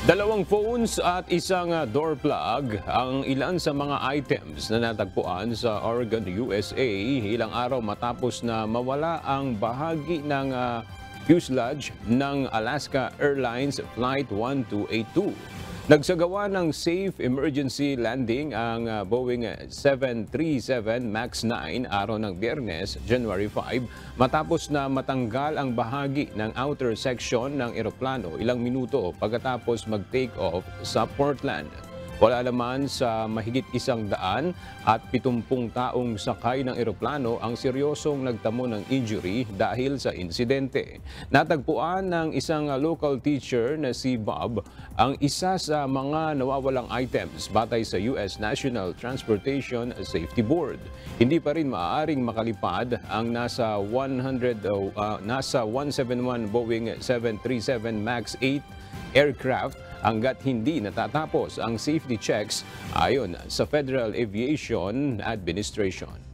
Dalawang phones at isang door plug ang ilan sa mga items na natagpuan sa Oregon, USA ilang araw matapos na mawala ang bahagi ng fuselage ng Alaska Airlines Flight 1282. Nagsagawa ng safe emergency landing ang Boeing 737 MAX 9 araw ng Biyernes, January 5, matapos na matanggal ang bahagi ng outer section ng eroplano ilang minuto pagkatapos mag-take off sa Portland. Wala naman sa mahigit 170 taong sakay ng eroplano ang seryosong nagtamo ng injury dahil sa insidente. Natagpuan ng isang local teacher na si Bob ang isa sa mga nawawalang items batay sa US National Transportation Safety Board. Hindi pa rin maaaring makalipad ang nasa 171 Boeing 737 MAX 8 aircraft hanggat hindi natatapos ang safety checks ayon sa Federal Aviation Administration.